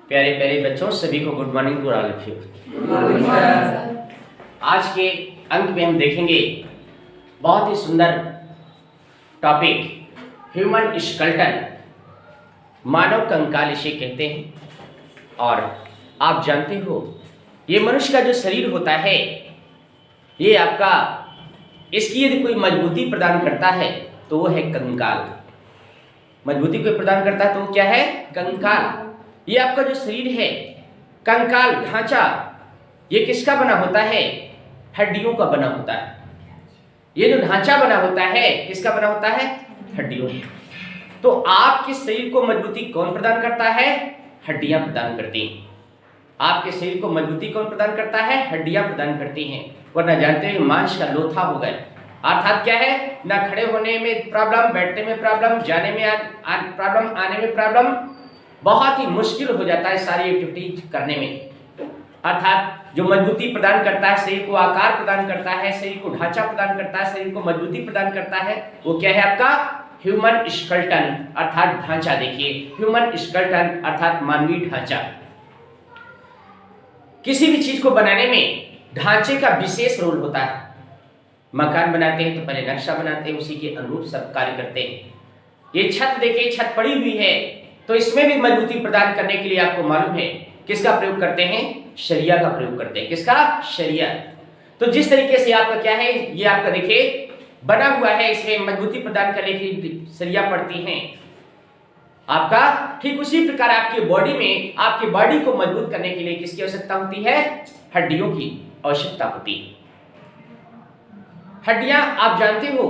प्यारे प्यारे बच्चों, सभी को good morning to all of you. आज के अंक में हम देखेंगे बहुत ही सुंदर टॉपिक, ह्यूमन स्केलेटन, मानव कंकाल इसे कहते हैं। और आप जानते हो ये मनुष्य का जो शरीर होता है, ये आपका इसकी यदि कोई मजबूती प्रदान करता है तो वो है कंकाल। मजबूती कोई प्रदान करता है तो वो क्या है? कंकाल। ये आपका जो शरीर है, कंकाल ढांचा, ये किसका बना होता है? हड्डियों का बना होता है। ये जो ढांचा बना होता है किसका बना होता है? हड्डियों। तो आपके शरीर को मजबूती कौन प्रदान करता है? हड्डियां प्रदान करती हैं। आपके शरीर को मजबूती कौन प्रदान करता है? हड्डियां प्रदान करती हैं। वरना जानते हो मांस का लोथा हो गए, अर्थात क्या है? ना खड़े होने में प्रॉब्लम, बैठने में प्रॉब्लम, जाने में प्रॉब्लम, आने में प्रॉब्लम, बहुत ही मुश्किल हो जाता है सारी एक्टिविटी करने में। अर्थात जो मजबूती प्रदान करता है, शरीर को आकार प्रदान करता है, शरीर को ढांचा प्रदान करता है, शरीर को मजबूती प्रदान करता है, वो क्या है आपका? ह्यूमन स्केलेटन अर्थात ढांचा। देखिए, ह्यूमन स्केलेटन अर्थात मानवीय ढांचा। किसी भी चीज को बनाने में ढांचे का विशेष रोल होता है। मकान बनाते हैं तो पहले नक्शा बनाते हैं, उसी के अनुरूप सब कार्य करते हैं। ये छत देखिए, छत पड़ी हुई है तो इसमें भी मजबूती प्रदान करने के लिए आपको मालूम है किसका प्रयोग करते हैं? शरिया का प्रयोग करते हैं। किसका? शरिया। तो जिस तरीके से आपका क्या है, ये आपका देखिए बना हुआ है, इसमें मजबूती प्रदान करने के लिए सरिया पड़ती हैं आपका। ठीक उसी प्रकार आपकी बॉडी में, आपकी बॉडी को मजबूत करने के लिए किसकी आवश्यकता होती है? हड्डियों की आवश्यकता होती है। हड्डियां आप जानते हो,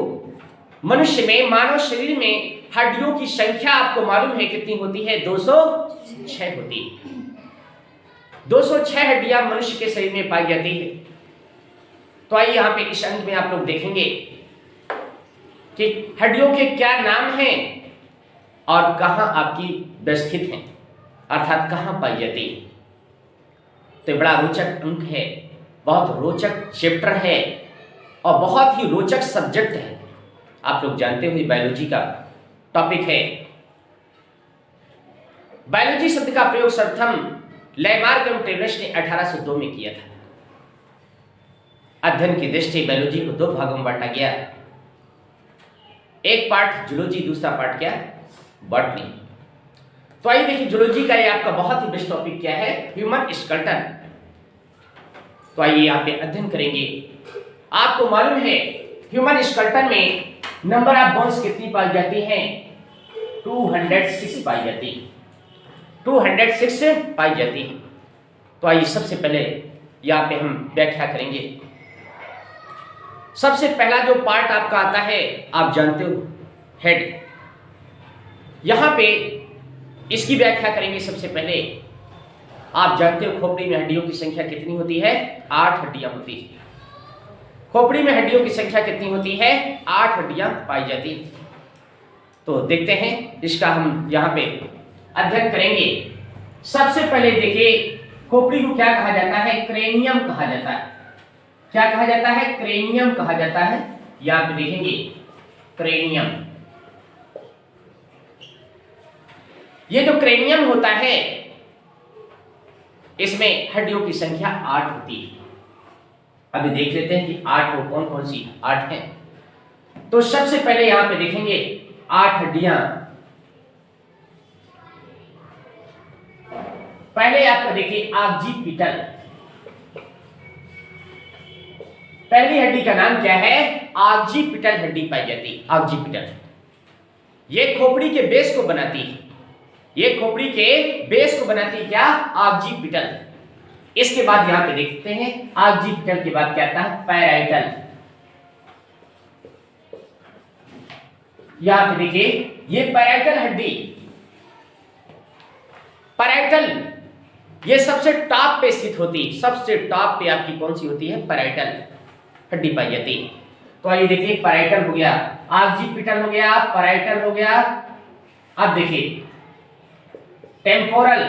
मनुष्य में, मानव शरीर में हड्डियों की संख्या आपको मालूम है कितनी होती है? 206 होती है। 206 हड्डियां मनुष्य के शरीर में पाई जाती है। तो आइए यहाँ पे इस अंक में आप लोग देखेंगे कि हड्डियों के क्या नाम हैं और कहां आपकी व्यवस्थित हैं, अर्थात कहां पाई जाती है। तो बड़ा रोचक अंक है, बहुत रोचक चैप्टर है और बहुत ही रोचक सब्जेक्ट है। आप लोग जानते हो बायोलॉजी का टॉपिक है। बायोलॉजी शब्द का प्रयोग सर्वप्रथम लैमार्क एवं टेलर्स ने 1802 में किया था। अध्ययन की दृष्टि बायोलॉजी को 2 भागों में बांटा गया। एक पार्ट जूलॉजी, दूसरा पार्ट क्या? बॉटनी। तो आइए देखिए, जूलॉजी का ये आपका बहुत ही बेस्ट टॉपिक क्या है? Human skeleton. तो आइए यहाँ पे अध्ययन करेंगे। आपको मालूम है ह्यूमन स्केलेटन में नंबर ऑफ बोन्स कितनी पाई जाती हैं? 206 पाई जाती है। 206 पाई जाती है। तो आइए सबसे पहले यहाँ पे हम व्याख्या करेंगे। सबसे पहला जो पार्ट आपका आता है, आप जानते हो, हेड। यहां पे इसकी व्याख्या करेंगे। सबसे पहले आप जानते हो खोपड़ी में हड्डियों की संख्या कितनी होती है? 8 हड्डियां होती है। खोपड़ी में हड्डियों की संख्या कितनी होती है? 8 हड्डियां पाई जाती है। तो देखते हैं, इसका हम यहाँ पे अध्ययन करेंगे। सबसे पहले देखिए, खोपड़ी को क्या कहा जाता है? क्रेनियम कहा जाता है। क्या कहा जाता है? क्रेनियम कहा जाता है। यहाँ पे देखेंगे क्रेनियम। ये जो क्रेनियम होता है, इसमें हड्डियों की संख्या 8 होती है। अभी देख लेते हैं कि 8 हो, कौन कौन सी 8 है। तो सबसे पहले यहां पे देखेंगे 8 हड्डियां। पहले आपको देखिए ऑक्सीपिटल। पहली हड्डी का नाम क्या है? ऑक्सीपिटल हड्डी पाई जाती है। ऑक्सीपिटल ये खोपड़ी के बेस को बनाती है। ये खोपड़ी के बेस को बनाती है क्या? ऑक्सीपिटल। इसके बाद यहां पे देखते हैं ऑक्सीपिटल के बाद क्या आता है? पैराइटल। यहां पे देखिए ये पैराइटल हड्डी। पैराइटल ये सबसे टॉप पे स्थित होती है। सबसे टॉप पे आपकी कौन सी होती है? पैराइटल हड्डी पाई जाती है। तो आइए देखिए, पैराइटल हो गया, ऑक्सीपिटल हो गया, पैराइटल हो गया। अब देखिए टेम्पोरल,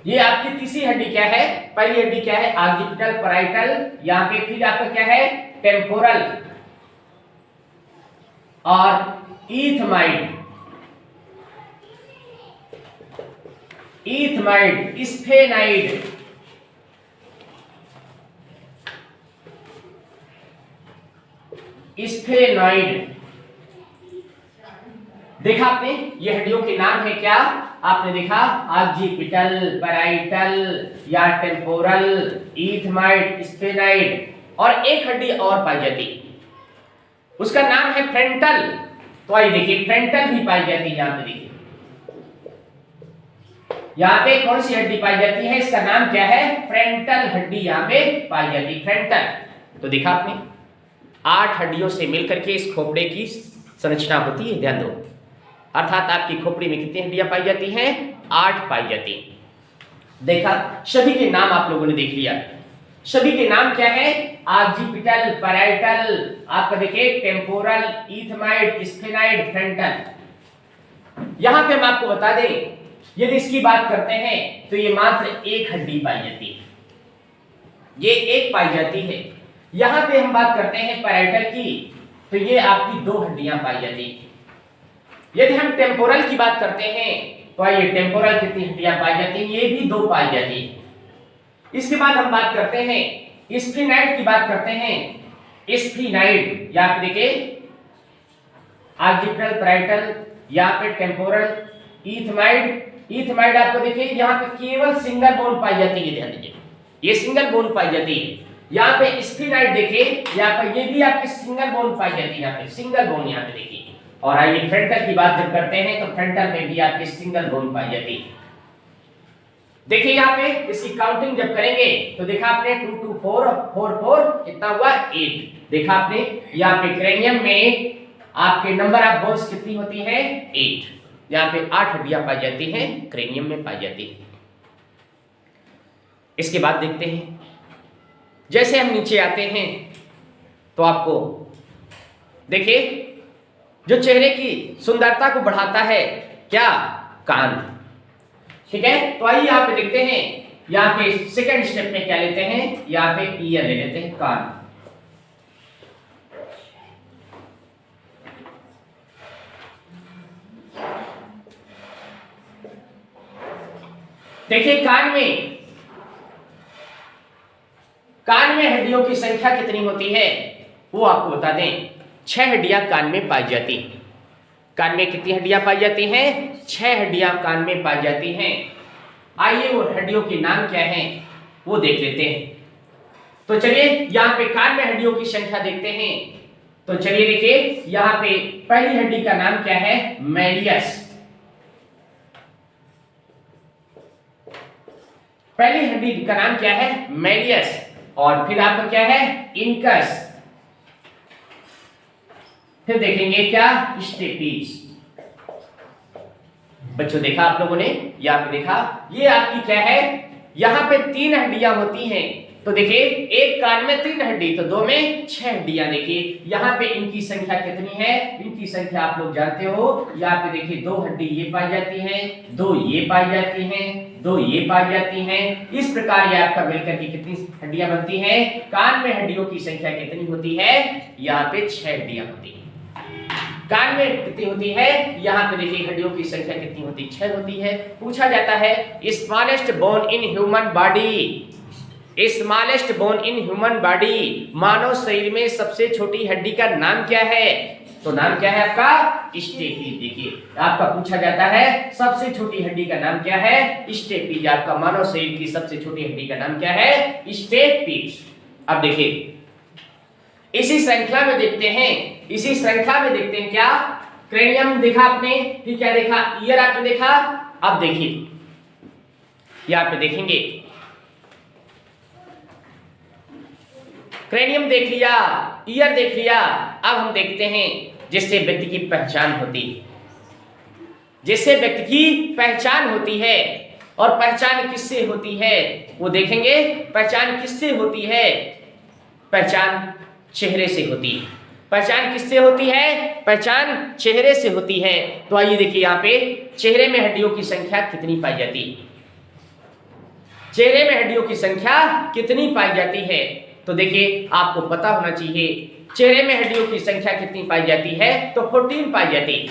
ये आपकी तीसरी हड्डी क्या है? पहली हड्डी क्या है? Occipital, parietal. यहां पे फिर आपका क्या है? टेम्पोरल और ईथमाइड। ईथमाइड, स्फेनाइड, स्फेनॉइड। देखा आपने, ये हड्डियों के नाम है क्या? आपने देखा ऑक्सीपिटल, पैराइटल या टेम्पोरल, ईथमाइड, स्फेनाइड, और एक हड्डी और पाई जाती, उसका नाम है फ्रंटल। तो आइए देखिए, फ्रंटल भी पाई जाती है। यहां पे देखिए, यहाँ पे कौन सी हड्डी पाई जाती है? इसका नाम क्या है? फ्रंटल हड्डी यहाँ पे पाई जाती है, फ्रंटल। तो देखा आपने, 8 हड्डियों से मिलकर के इस खोपड़े की संरचना होती है, ध्यान दो। अर्थात आपकी खोपड़ी में कितनी हड्डियां पाई जाती हैं? 8 पाई जाती हैं। देखा, सभी के नाम आप लोगों ने देख लिया। सभी के नाम क्या है? ऑक्सीपिटल, पैराइटल, आपका देखिए टेम्पोरल, ईथमाइड, स्फेनाइड, फ्रंटल। यहां पे हम आपको बता दें, यदि इसकी बात करते हैं तो ये मात्र एक हड्डी पाई जाती है, ये एक पाई जाती है। यहां पे हम बात करते हैं पैराइटल की, तो ये आपकी 2 हड्डियां पाई जाती है। यदि हम टेम्पोरल की बात करते हैं तो आइए, टेम्पोरल कितनी हड्डियां पाई जाती हैं? ये भी 2 पाई जाती है। इसके बाद हम बात करते हैं स्फेनाइड की, बात करते हैं स्फेनाइड, या फिर देखिए ऑक्सीपिटल, पैराइटल या फिर टेम्पोरल, ईथमाइड। ईथमाइड आपको देखिए यहाँ पे केवल सिंगल बोन पाई जाती है, ध्यान दीजिए, ये सिंगल बोन पाई जाती है। यहाँ पे स्फेनाइड देखिए, यहाँ पर ये भी आपकी सिंगल बोन पाई जाती है, यहाँ पे सिंगल बोन यहाँ पे देखिए। और आइए फ्रंटल की बात जब करते हैं तो फ्रंटल में भी आपकी सिंगल बोन पाई जाती है। देखिए यहाँ पे इसकी काउंटिंग जब करेंगे तो देखा आपने 2 2 4 4 4 कितना हुआ? 8। देखा आपने, यहाँ पे क्रेनियम में आपके नंबर ऑफ बोन्स कितनी होती है? 8। यहाँ पे 8 हड्डियां पाई जाती हैं, क्रेनियम में पाई जाती है। इसके बाद देखते हैं, जैसे हम नीचे आते हैं तो आपको देखिए, जो चेहरे की सुंदरता को बढ़ाता है क्या? कान। ठीक है, तो आइए यहाँ पे देखते हैं, यहाँ पे सेकंड स्टेप में क्या लेते हैं? यहाँ पे ईयर ले लेते हैं, कान। देखिए कान में हड्डियों की संख्या कितनी होती है वो आपको बता दें। 6 हड्डियां कान में पाई जाती हैं। कान में कितनी हड्डियां पाई जाती हैं? 6 हड्डियां कान में पाई जाती हैं। आइए वो हड्डियों के नाम क्या हैं वो देख लेते हैं। तो चलिए यहाँ पे कान में हड्डियों की संख्या देखते हैं। तो चलिए देखिए, यहाँ पे पहली हड्डी का नाम क्या है? मैलियस। पहली हड्डी का नाम क्या है? मैलियस। और फिर आपका क्या है? इनकस। फिर देखेंगे क्या? स्टेपीज। बच्चों देखा आप लोगों ने, यहाँ पे देखा, ये आपकी क्या है? यहाँ पे 3 हड्डियां होती हैं। तो देखिए, एक कान में 3 हड्डी, तो 2 में 6 हड्डियां। देखिए यहाँ पे इनकी संख्या कितनी है? इनकी संख्या आप लोग जानते हो। यहाँ पे देखिए 2 हड्डी ये पाई जाती हैं, 2 ये पाई जाती हैं, 2 ये पाई जाती हैं। इस प्रकार ये आपका मिलकर के कितनी हड्डियां बनती हैं? कान में हड्डियों की संख्या कितनी होती है? यहाँ पे 6 हड्डियां होती है। कान में कितनी होती है? यहाँ पे देखिए हड्डियों की संख्या कितनी होती है? 6 होती है। पूछा जाता है smallest bone in human body, smallest bone in human body, मानव शरीर में सबसे छोटी हड्डी का नाम क्या है? तो नाम क्या है आपका? स्टेपीज। देखिए आपका पूछा जाता है सबसे छोटी हड्डी का नाम क्या है? स्टेपीज। आपका मानव शरीर की सबसे छोटी हड्डी का नाम क्या है? स्टेपीज। अब देखिए इसी श्रृंखला में देखते हैं, इसी श्रृंखला में देखते हैं क्या? क्रेनियम देखा आपने, फिर क्या देखा? ईयर आपने देखा। अब देखिए यहाँ पे देखेंगे, क्रेनियम देख लिया, ईयर देख लिया। अब हम देखते हैं जिससे व्यक्ति की पहचान होती है, जिससे व्यक्ति की पहचान होती है। और पहचान किससे होती है वो देखेंगे। पहचान किससे होती है? पहचान चेहरे से होती है। पहचान किससे होती है? पहचान चेहरे से होती है। तो आइए देखिए यहाँ पे चेहरे में हड्डियों की संख्या कितनी पाई जाती है? चेहरे में हड्डियों की संख्या कितनी पाई जाती है? तो देखिए आपको पता होना चाहिए चेहरे में हड्डियों की संख्या कितनी पाई जाती है। तो 14 पाई जाती है।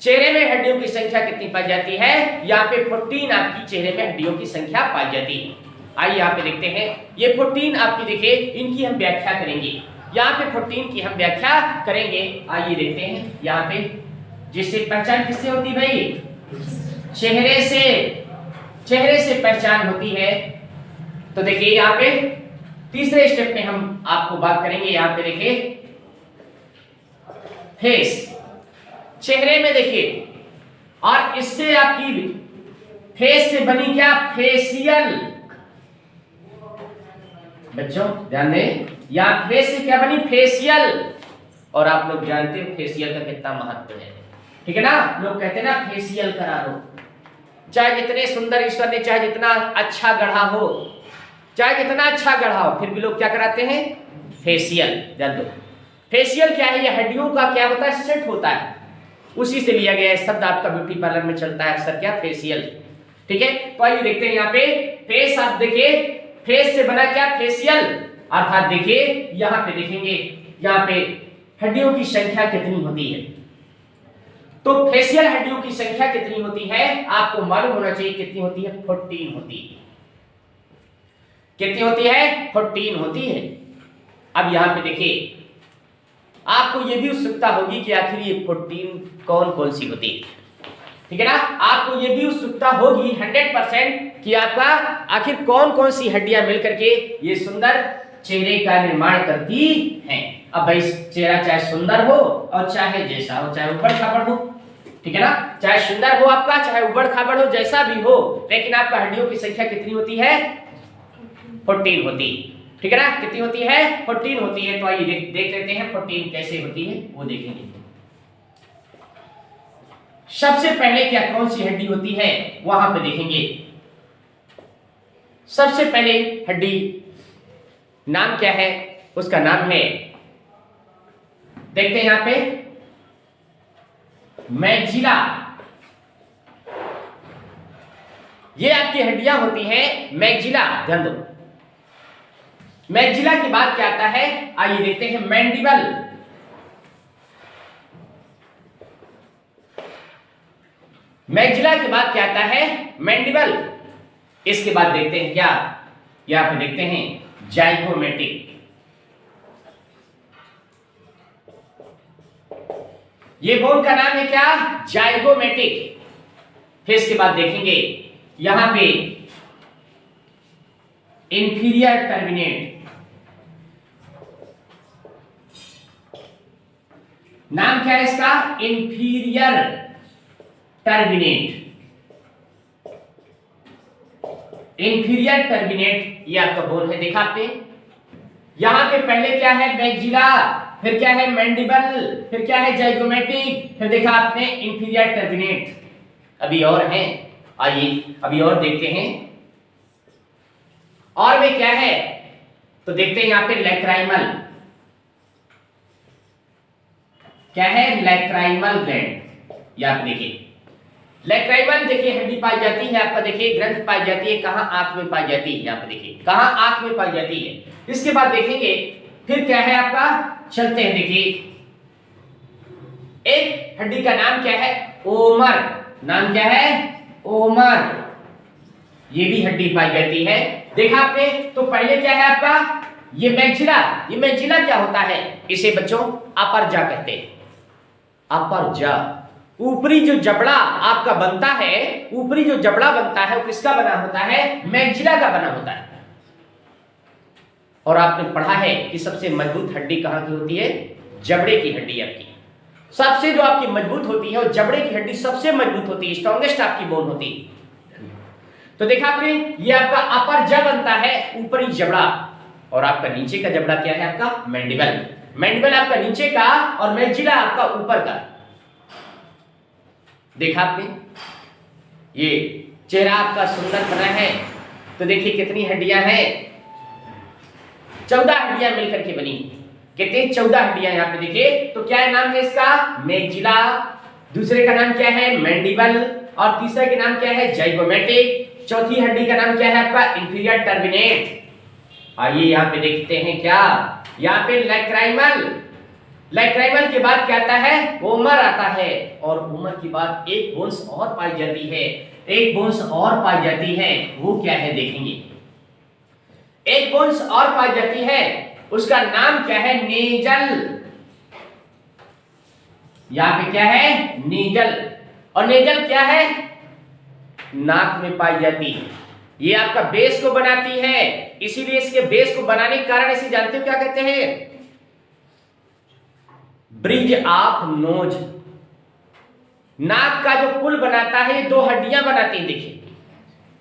चेहरे में हड्डियों की संख्या कितनी पाई जाती है? यहाँ पे 14 आपकी चेहरे में हड्डियों की संख्या पाई जाती है। आइए यहाँ पे देखते हैं, ये 14 आपकी देखिए, इनकी हम व्याख्या करेंगे। यहाँ पे 14 की हम व्याख्या करेंगे। आइए देखते हैं यहाँ पे, जिससे पहचान किससे होती भाई? चेहरे से पहचान होती है। तो देखिए यहाँ पे तीसरे स्टेप में हम आपको बात करेंगे। यहाँ पे देखिए फेस, चेहरे में देखिए, और इससे आपकी फेस से बनी क्या? फेशियल। बच्चों ध्यान दें, यहाँ फेस से क्या बनी? फेशियल। और आप लोग जानते हो फेशियल का कितना महत्व है, ठीक है ना? लोग कहते हैं ना फेशियल करा लो। चाहे जितने सुंदर ईश्वर ने चाहे जितना अच्छा गढ़ा हो, चाहे जितना अच्छा गढ़ा हो, फिर भी लोग क्या कराते हैं? फेशियल। जान दो फेशियल क्या है? ये हड्डियों का क्या होता है? सेट होता है। उसी से लिया गया है शब्द, आपका ब्यूटी पार्लर में चलता है अक्सर, क्या? फेशियल। ठीक है, तो आइए देखते हैं यहाँ पे फेस। आप देखिए फेस से बना क्या? फेशियल। अर्थात देखिए यहाँ पे देखेंगे, यहाँ पे हड्डियों की संख्या कितनी होती है। तो फेशियल हड्डियों की संख्या कितनी होती है आपको मालूम होना चाहिए। कितनी होती है? 14 होती है। कितनी होती है? 14 होती है। अब यहाँ पे देखिए, आपको ये भी उत्सुकता होगी कि आखिर ये 14 कौन कौन सी होती है, ठीक है ना? आपको ये भी उत्सुकता होगी 100% कि आपका आखिर कौन कौन सी हड्डियां मिलकर के ये सुंदर चेहरे का निर्माण करती हैं। अब भाई चेहरा चाहे सुंदर हो और चाहे जैसा हो, चाहे ऊबड़ खाबड़ हो, ठीक है ना? चाहे सुंदर हो आपका, चाहे ऊबड़ खाबड़ हो, जैसा भी हो, लेकिन आपका हड्डियों की संख्या कितनी होती है? 14 होती है, ठीक है ना? कितनी होती है? 14 होती है। तो आइए देख लेते हैं 14 कैसे होती है, वो देखेंगे। सबसे पहले क्या कौन सी हड्डी होती है वहां पे देखेंगे। सबसे पहले हड्डी नाम क्या है? उसका नाम है, देखते हैं यहां पे, मैक्सिला। ये आपकी हड्डियां होती हैं मैक्सिला। ध्यान दो, मैक्सिला के बाद क्या आता है? आइए देखते हैं मैंडिबल। मैक्सिला के बाद क्या आता है? मैंडिबल। इसके बाद देखते हैं क्या, यहां पे देखते हैं जाइगोमेटिक। ये बोन का नाम है क्या? जाइगोमेटिक। फिर इसके बाद देखेंगे यहां पे इंफीरियर टर्मिनेट। नाम क्या है इसका? Inferior terminate. इंफीरियर टर्मिनेट ये आपका बोन है, देखा आपने? यहां पे पहले क्या है? मैक्सिला, फिर क्या है? मैंडिबल, फिर क्या है? जाइगोमेटिक, फिर देखा आपने इंफीरियर टर्मिनेट। अभी और हैं, आइए अभी और देखते हैं। और में क्या है? तो देखते हैं यहां पे लैक्राइमल। क्या है? Lacrimal gland. यहां पे देखिए लैक्राइमल, देखिए हड्डी पाई जाती है आपका, देखिए ग्रंथ पाई जाती है कहां? आंख में पाई जाती है। यहां पे देखिए कहां? आंख में पाई जाती है। इसके बाद देखेंगे फिर क्या है आपका, चलते हैं देखिए, एक हड्डी का नाम क्या है? ओमर। नाम क्या है? ओमर। ये भी हड्डी पाई जाती है, देखा आपने? तो पहले क्या है आपका? ये मैक्सिला। ये मैक्सिला क्या होता है? इसे बच्चों अपरजा कहते हैं। अपरजा, ऊपरी जो जबड़ा आपका बनता है, ऊपरी जो जबड़ा बनता है वो किसका बना होता है? मैक्सिला का बना होता है। और आपने पढ़ा है कि सबसे मजबूत हड्डी कहां की होती है? जबड़े की हड्डी आपकी सबसे जो आपकी मजबूत होती है, और जबड़े की हड्डी सबसे मजबूत होती है, स्ट्रॉन्गेस्ट आपकी बोन होती है। तो देखा आपने, ये आपका अपर जब बनता है, ऊपरी जबड़ा, और आपका नीचे का जबड़ा क्या है? आपका मैंडिबल। मैंडिबल आपका नीचे का और मैक्सिला आपका ऊपर का। देखा आपने, ये चेहरा आपका सुंदर बना है। तो देखिए कितनी हड्डियां हैं? 14 हड्डियां मिलकर के बनी। कितनी? 14 हड्डियां यहाँ पे देखिए। तो क्या नाम है इसका? मैक्सिला। दूसरे का नाम क्या है? मैंडिबल। और तीसरे का नाम क्या है? जाइगोमेटिक। चौथी हड्डी का नाम क्या है आपका? Inferior terminate. आइए यहाँ पे देखते हैं क्या, यहाँ पे लैक्राइमल। लैक्राइमल के बाद क्या आता है? ओमर आता है, और ओमर के बाद एक बोन्स और पाई जाती है, एक बोन्स और पाई जाती है, वो क्या है देखेंगे। एक बोन्स और पाई जाती है, उसका नाम क्या है? नेजल। यहां पे क्या है? नेजल। और नेजल क्या है? नाक में पाई जाती है, ये आपका बेस को बनाती है, इसीलिए इसके बेस को बनाने के कारण इसे जानते हो क्या कहते हैं? Bridge of nose. नाक का जो पुल बनाता है, ये दो हड्डियां बनाती हैं, देखिए,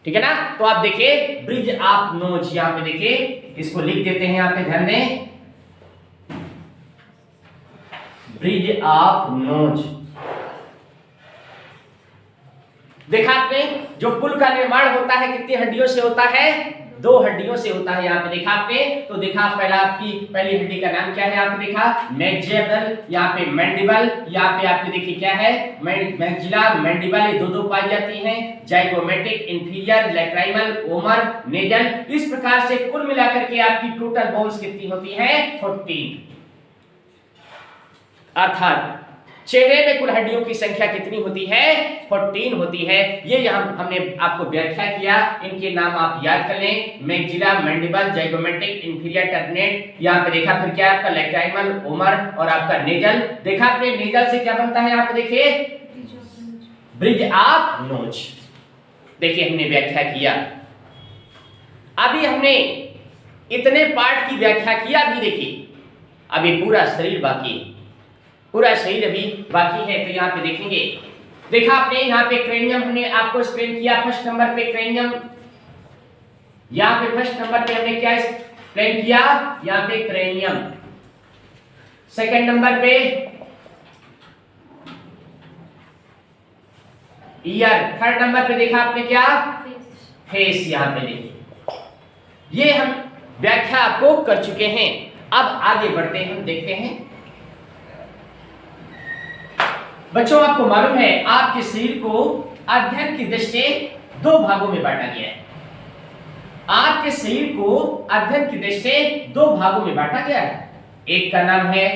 ठीक है ना। तो आप देखिए ब्रिज ऑफ नोज, यहां पे देखिए, इसको लिख देते हैं, यहां पे ध्यान दें, ब्रिज ऑफ नोज। देखा आपने, जो पुल का निर्माण होता है कितनी हड्डियों से होता है? दो हड्डियों से होता है। यहाँ पे देखा आपने, तो देखा पहला, आपकी पहली हड्डी का नाम क्या है? यहाँ पे देखा मैक्सिलर, यहाँ पे मैंडिबल, यहाँ पे आपने देखिए क्या है? मैक्सिला, मैंडिबल, ये दो पाई जाती हैं। Zygomatic, inferior, lacrimal, Omar, nasal. इस प्रकार से कुल मिलाकर के आपकी टोटल बोन्स कितनी होती है? 14। अर्थात चेहरे में कुल हड्डियों की संख्या कितनी होती है? 14 होती है। ये यहाँ हमने आपको व्याख्या किया, इनके नाम आप याद कर लें, maxilla, mandible, zygomatic, inferior, terminate. यहाँ पे देखा फिर क्या आपका? लैक्राइमल, ओमर, और आपका नेजल। देखा आपने नेजल से क्या बनता है? यहाँ पे देखिए ब्रिज ऑफ नोज। देखिए हमने व्याख्या किया, अभी हमने इतने पार्ट की व्याख्या किया, अभी देखिए अभी पूरा शरीर बाकी है, पूरा शरीर अभी बाकी है। तो यहाँ पे देखेंगे, देखा आपने यहाँ पे क्रेनियम हमने आपको एक्सप्लेन किया, फर्स्ट नंबर पे क्रेनियम, यहाँ पे फर्स्ट नंबर पे हमने क्या एक्सप्लेन किया? यहाँ पे क्रेनियम। सेकंड नंबर पे ईयर, थर्ड नंबर पे देखा आपने क्या? फेस। यहाँ पे देखिए, ये हम व्याख्या आपको कर चुके हैं। अब आगे बढ़ते हैं, हम देखते हैं बच्चों, आपको मालूम है आपके शरीर को अध्ययन की दृष्टि से दो भागों में बांटा गया है। आपके शरीर को अध्ययन की दृष्टि से दो भागों में बांटा गया है। एक का नाम है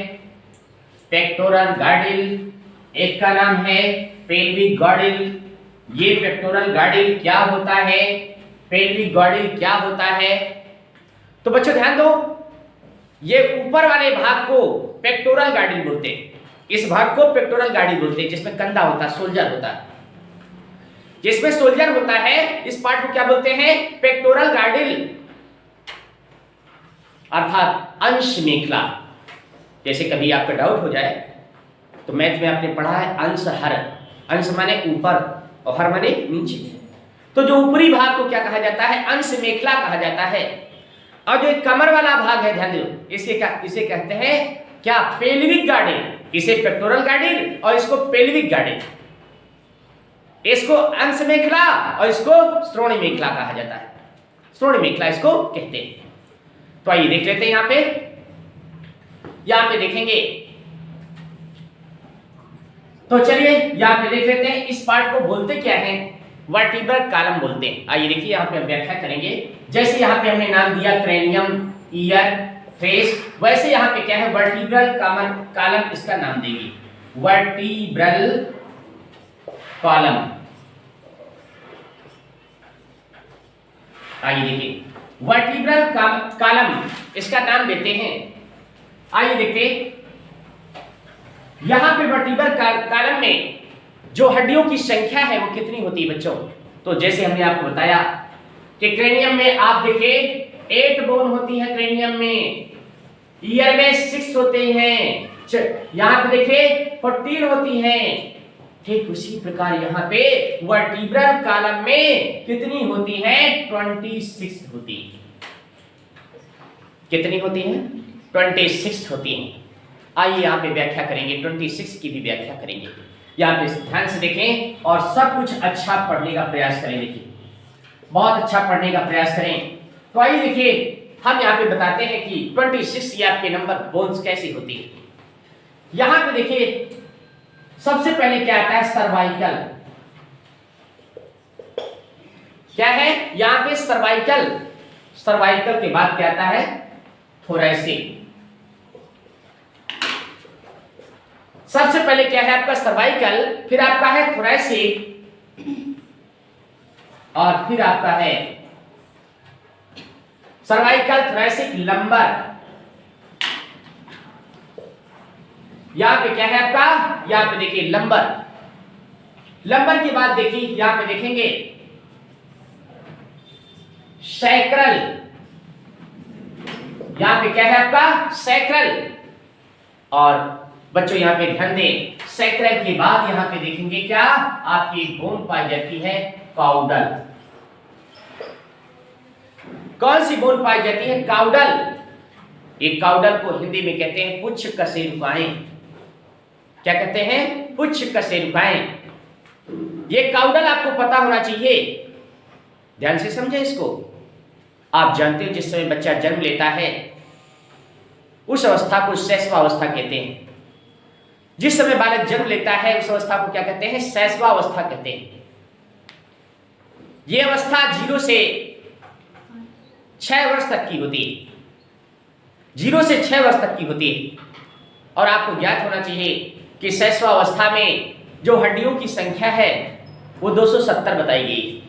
पेक्टोरल गार्डिल, एक का नाम है पेल्विक गार्डिल। ये पेक्टोरल गार्डिल क्या होता है? पेल्विक गार्डिल क्या होता है? तो बच्चों ध्यान दो, ये ऊपर वाले भाग को पेक्टोरल गार्डिल बोलते हैं, इस भाग को पेक्टोरल गार्डिल बोलते हैं, जिसमें कंधा होता है, सोल्जर होता है। जिसमें सोल्जर होता है, इस पार्ट को क्या बोलते हैं? पेक्टोरल गार्डिल, अर्थात अंश मेखला। जैसे कभी आपका डाउट हो जाए तो मैथ में आपने पढ़ा है अंश हर, अंश माने ऊपर और हर माने नीचे। तो जो ऊपरी भाग को क्या कहा जाता है? अंश मेखला कहा जाता है। और जो कमर वाला भाग है, ध्यान दो, इसे कहते हैं क्या? पेल्विक गार्डिल। इसे पेक्टोरल गार्डिल और इसको पेल्विक गार्डिल, इसको अंश मेखला और इसको श्रोणि मेखला कहा जाता है। श्रोणि मेखला इसको कहते हैं। तो आइए देख लेते हैं, यहां पे देखेंगे, तो चलिए यहां पे देख लेते हैं, इस पार्ट को बोलते क्या है? वर्टिब्रल कॉलम बोलते हैं। आइए देखिए यहां पे हम व्याख्या करेंगे। जैसे यहां पे हमने नाम दिया क्रेनियम, ईयर, फेस, वैसे यहां पे क्या है? वर्टिब्रल कॉलम इसका नाम देंगे, वर्टिब्रल कॉलम। आइए देखिए, वर्टिब्रल कॉलम इसका नाम देते हैं। आइए देखते, यहां पे वर्टिब्रल कॉलम में जो हड्डियों की संख्या है वो कितनी होती है बच्चों? तो जैसे हमने आपको बताया कि क्रेनियम में आप देखिए 8 बोन होती है क्रेनियम में, ईयर में 6 होते हैं, यहां पे देखिए 14 होती हैं। ठीक उसी प्रकार यहां पे वर्टिब्रल कॉलम में कितनी होती है? 26 होती है। कितनी होती है? 26 होती हैं। आइए यहाँ पे व्याख्या करेंगे, 26 की भी व्याख्या करेंगे। यहाँ पे ध्यान से देखें और सब कुछ अच्छा पढ़ने का प्रयास करें। देखिए बहुत अच्छा पढ़ने का प्रयास करें। तो आइए देखिए, हम यहाँ पे बताते हैं कि 26 ये आपके नंबर बोन्स कैसी होती है। यहाँ पे देखिए सबसे पहले क्या आता है? सर्वाइकल। क्या है यहाँ पे? सर्वाइकल। सर्वाइकल के बाद क्या आता है? थोरैसिक। सबसे पहले क्या है आपका सर्वाइकल, फिर आपका है थोरैसिक और फिर आपका है सर्वाइकल थोरैसिक लंबर। यहां पे क्या है आपका, यहां पे देखिए लंबर। लंबर के बाद देखिए यहां पे देखेंगे सैक्रल। यहां पे क्या है आपका सैक्रल। और बच्चों यहां पे ध्यान दें, सैक्रल के बाद यहां पे देखेंगे क्या आपकी बोन पाई जाती है काउडल। कौन सी बोन पाई जाती है, काउडल। एक काउडल को हिंदी में कहते हैं पुच्छ कशेरुकाएं। क्या कहते हैं, पुच्छ कशेरुकाएं। ये काउडल आपको पता होना चाहिए, ध्यान से समझे इसको। आप जानते हो जिस समय बच्चा जन्म लेता है उस अवस्था को शैशवावस्था कहते हैं। जिस समय बालक जन्म लेता है उस अवस्था को क्या कहते हैं, शैशवावस्था कहते हैं। यह अवस्था 0 से 6 वर्ष तक की होती है। 0 से 6 वर्ष तक की होती है। और आपको ज्ञात होना चाहिए कि शैशवावस्था में जो हड्डियों की संख्या है वो 270 बताई गई।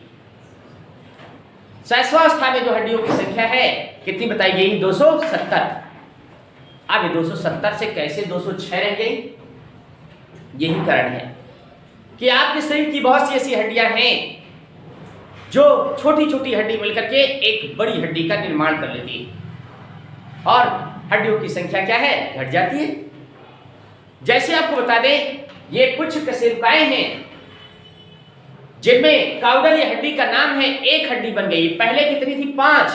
शैशवावस्था में जो हड्डियों की संख्या है कितनी बताई गई, 270। अब ये 270 से कैसे 206 रह गई, यही कारण है कि आपके शरीर की बहुत सी ऐसी हड्डियां हैं जो छोटी छोटी हड्डी मिलकर के एक बड़ी हड्डी का निर्माण कर लेती है और हड्डियों की संख्या क्या है, घट जाती है। जैसे आपको बता दें ये कुछ कशेरुकाएं हैं जिनमें काउडल ये हड्डी का नाम है, एक हड्डी बन गई। पहले कितनी थी, 5।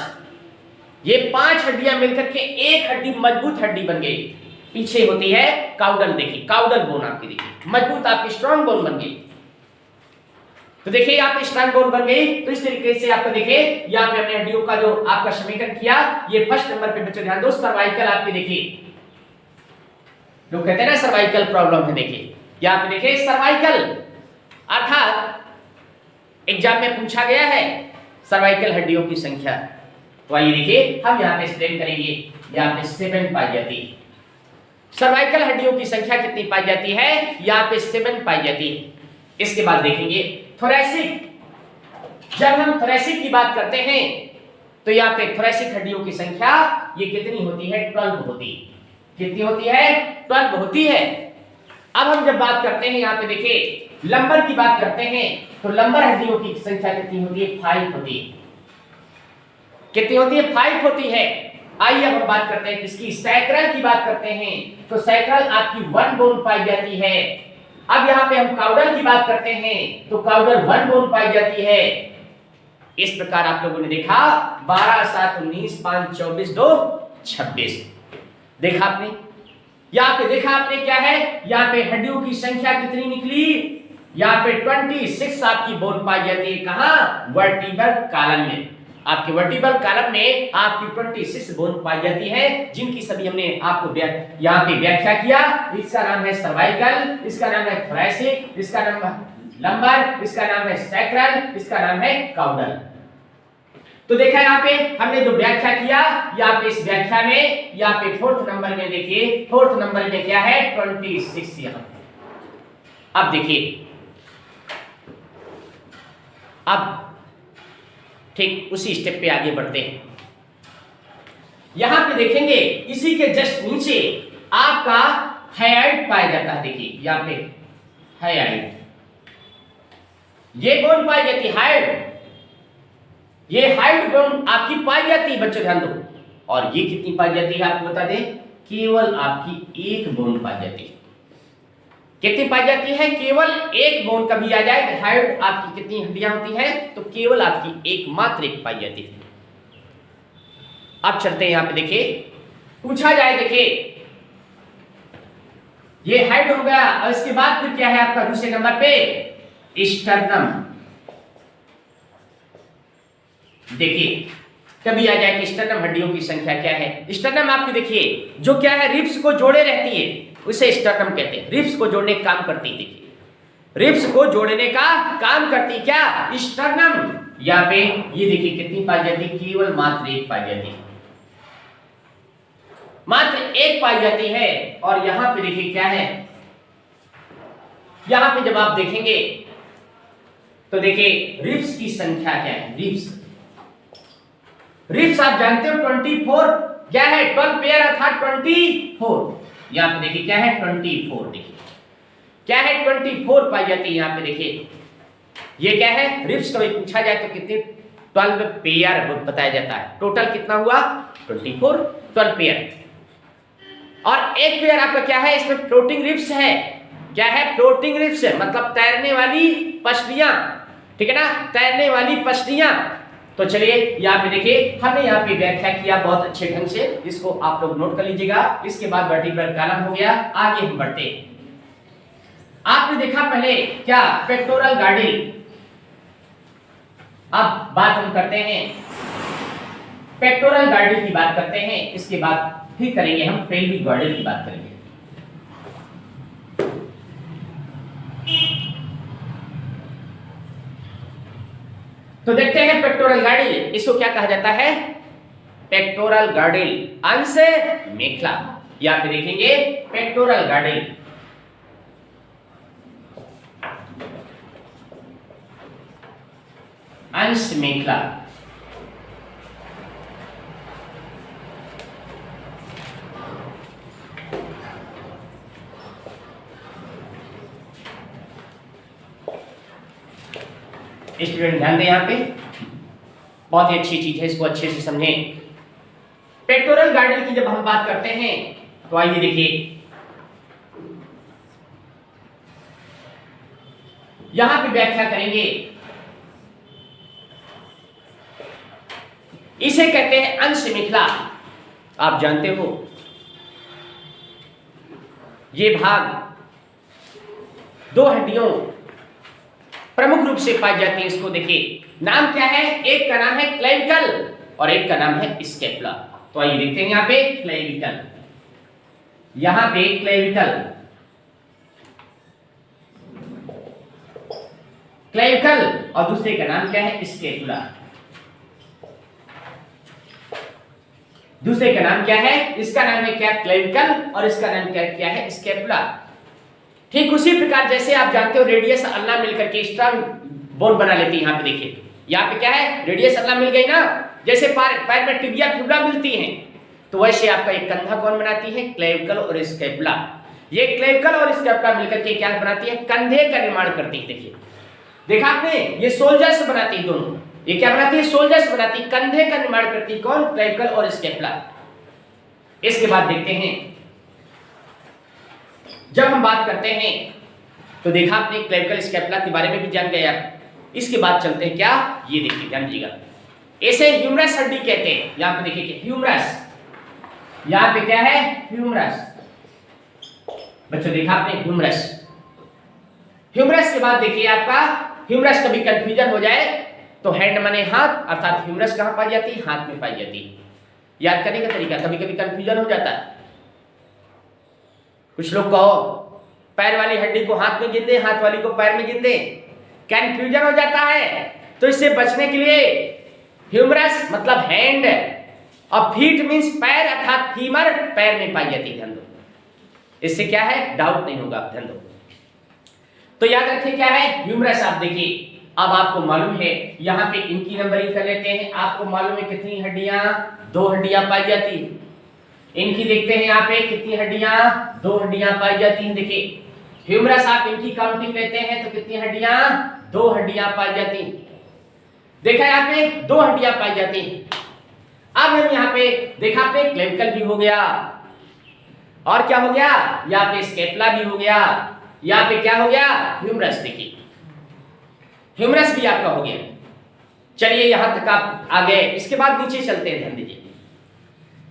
ये 5 हड्डियां मिलकर के एक हड्डी मजबूत हड्डी बन गई। पीछे होती है काउडल, देखिए काउडल बोन आपकी, देखिए मजबूत आपकी स्ट्रॉन्ग बोन बन गई। तो देखिए यहाँ पे स्ट्रॉन्ग बोन बन गई। तो इस तरीके से आपको देखिए यहाँ पे हमने हड्डियों का जो आपका समीकरण किया। ये फर्स्ट नंबर पे बच्चों ध्यान दो, सर्वाइकल आपकी देखिए, लोग कहते हैं ना सर्वाइकल प्रॉब्लम है। देखिए यहाँ पे देखिए सर्वाइकल, अर्थात एग्जाम में पूछा गया है सर्वाइकल हड्डियों की संख्या। तो आइए देखिए हम यहाँ पे एक्सप्लेन करेंगे। यहाँ पे 7 पाई जाती है। सर्वाइकल हड्डियों की संख्या कितनी पाई जाती है, यहाँ पे 7 पाई जाती है। इसके बाद देखेंगे थोरैसिक। जब हम थोरैसिक की बात करते हैं तो यहाँ पे थोरैसिक हड्डियों की संख्या ये कितनी होती है, 12 होती है। कितनी होती है, 12 होती है। अब हम जब बात करते हैं यहाँ पे देखिए लंबर की बात करते हैं तो लंबर हड्डियों की संख्या कितनी होती है, 5 होती है। कितनी होती है, 5 होती है। आइए अब हम बात करते हैं किसकी, सैक्रल की बात करते हैं। तो सैक्रल आपकी 1 बोन पाई जाती है। अब यहाँ पे हम काउडल की बात करते हैं तो काउडल 1 बोन पाई जाती है। इस प्रकार आप लोगों ने देखा 12, 7, 19, 5, 24, 2, 26। देखा आपने, यहाँ पे देखा आपने क्या है, यहाँ पे हड्डियों की संख्या कितनी निकली, यहाँ पे 26 आपकी बोन पाई जाती है। कहाँ, वर्टिब्रल कॉलम में। आपके वर्टिब्रल कॉलम में आपकी 26 बोन पाई जाती है, जिनकी सभी हमने आपको यहाँ पे व्याख्या किया। इसका नाम है सर्वाइकल, इसका नाम है थोरैसिक, इसका नाम है लंबर, इसका नाम है सैक्रल, इसका नाम है काउडल। तो देखा यहाँ पे हमने जो व्याख्या किया, यहाँ पे इस व्याख्या में यहाँ पे 4th नंबर में देखिए, 4th नंबर में क्या है, 26 यहाँ। अब देखिए, अब ठीक उसी स्टेप पे आगे बढ़ते हैं। यहां पे देखेंगे इसी के जस्ट नीचे आपका हाइड पाया जाता है। देखिए यहां पे हाइड, ये बोन पाई जाती है हाइड। ये हाइड बोन आपकी पाई जाती है, बच्चों ध्यान दो। और ये कितनी पाई जाती है आपको बता दें, केवल आपकी 1 बोन पाई जाती है। कितनी पाई जाती है, केवल 1 बोन। कभी आ जाए कि हाइड आपकी कितनी हड्डियां होती है, तो केवल आपकी एकमात्र 1 पाई जाती है। अब चलते हैं यहां पे देखिए, पूछा जाए देखिए ये हाइड हो गया और इसके बाद फिर क्या है आपका दूसरे नंबर पे स्टर्नम। देखिए कभी आ जाए कि स्टर्नम हड्डियों की संख्या क्या है। स्टर्नम आपकी देखिए जो क्या है, रिब्स को जोड़े रहती है, उसे स्टर्नम कहते हैं। रिब्स को जोड़ने का काम करती है। देखिए रिब्स को जोड़ने का काम करती क्या, स्टर्नम। यहाँ पे ये देखिए कितनी पाई जाती है, केवल मात्र 1 पाई जाती है, मात्र 1 पाई जाती है। और यहाँ पे देखिए क्या है, यहां पे जब आप देखेंगे तो देखिए रिब्स की संख्या क्या है। रिब्स आप जानते हो 24 क्या है, 12 पेयर अर्थात 24। यहां पे देखिए क्या है 24, देखिए क्या है 24 पाई जाती है। यहां पे देखिए ये क्या है रिब्स, कभी पूछा जाए तो कितने 12 पेयर बताया जाता है। टोटल कितना हुआ 24, 12 पेयर। और एक पेयर आपका क्या है, इसमें फ्लोटिंग रिब्स है। क्या है फ्लोटिंग रिब्स है, मतलब तैरने वाली पसलियां, ठीक है ना, तैरने वाली पसलियां। तो चलिए यहाँ पे देखिए हमने यहाँ पे व्याख्या किया बहुत अच्छे ढंग से, इसको आप लोग नोट कर लीजिएगा। इसके बाद वर्टिब्रल कॉलम हो गया। आगे हम बढ़ते हैं। आपने देखा पहले क्या पेक्टोरल गार्डिल। अब बात हम करते हैं पेक्टोरल गार्डिल की बात करते हैं, इसके बाद फिर करेंगे हम पेल्विक गार्डिल की बात करेंगे। तो देखते हैं पेक्टोरल गार्डिल, इसको क्या कहा जाता है, पेक्टोरल गार्डिल अंश मेखला। यहां पे देखेंगे पेक्टोरल गार्डिल, अंश मेखला। स्टूडेंट ध्यान दें, यहां पे बहुत ही अच्छी चीज है, इसको अच्छे से समझें। पेक्टोरल गार्डिल की जब हम बात करते हैं तो आइए देखिए यहां पे व्याख्या करेंगे। इसे कहते हैं अंश मेखला। आप जानते हो ये भाग दो हड्डियों प्रमुख रूप से पाई जाती है। इसको देखिए नाम क्या है, एक का नाम है क्लेविकल और एक का नाम है स्कैपुला। तो आइए देखते हैं यहां पे क्लेविकल, यहां पे क्लेविकल, क्लेविकल और दूसरे का नाम क्या है स्कैपुला। दूसरे का नाम क्या है, इसका नाम है क्या क्लेविकल और इसका नाम क्या है स्कैपुला। ठीक उसी प्रकार जैसे आप जानते हो रेडियस अल्ना मिलकर के स्ट्रॉन्ग बोन बना लेती है। यहां पे देखिए यहां पे क्या है रेडियस अल्ना मिल गई ना, जैसे पैर में टिबिया फिबुला मिलती हैं, तो वैसे आपका एक कंधा कौन बनाती है, क्लेविकल और स्कैपुला। ये क्लेविकल और स्कैपुला मिलकर के क्या बनाती है, कंधे का निर्माण करती है। देखिए देखा आपने, ये सोल्जर्स बनाती है दोनों। ये क्या बनाती है, सोल्जर्स बनाती है, कंधे का निर्माण करती है कौन, क्लेविकल और स्कैपुला। इसके बाद देखते हैं जब हम बात करते हैं तो देखा आपने क्लेविकल स्कैपुला के बारे में भी जान गए आप। इसके बाद चलते हैं क्या, ये देखिए ध्यान दीजिएगा, इसे ह्यूमरस हड्डी कहते हैं। यहां पे देखिए ह्यूमरस, यहां पे क्या है ह्यूमरस। बच्चों देखा आपने ह्यूमरस। ह्यूमरस के बाद देखिए आपका ह्यूमरस कभी कंफ्यूजन हो जाए तो हैंड माने हाथ, अर्थात ह्यूमरस कहां पाई जाती है, हाथ में पाई जाती है। याद करने का तरीका, कभी कभी कंफ्यूजन हो जाता है। कुछ लोग कहो पैर वाली हड्डी को हाथ में गिन दे, हाथ वाली को पैर में गिन दे, कंफ्यूजन हो जाता है। तो इससे बचने के लिए ह्यूमरस मतलब हैंड और फीट मींस पैर अर्थात फीमर पैर में पाई जाती है। ध्यान दो, इससे क्या है डाउट नहीं होगा। ध्यान दो, तो याद रखिए क्या है ह्यूमरस। आप देखिए अब आपको मालूम है, यहां पे इनकी नंबरिंग कर लेते हैं। आपको मालूम है कितनी हड्डियां, 2 हड्डियां पाई जाती है। इनकी देखते हैं यहाँ पे कितनी हड्डियां, 2 हड्डियां पाई जाती हैं। देखिए ह्यूमरस आप इनकी काउंटिंग लेते हैं तो कितनी हड्डियां, 2 हड्डियां पाई जाती हैं। देखा यहाँ पे 2 हड्डियां पाई जाती हैं। अब हम यहाँ पे देखा पे क्लेविकल भी हो गया और क्या हो गया, यहाँ पे स्कैपुला भी हो गया, यहाँ पे क्या हो गया ह्यूमरस। देखिए ह्यूमरस भी आपका हो गया। चलिए यहां तक आप आ गए। इसके बाद नीचे चलते हैं, ध्यान दीजिए।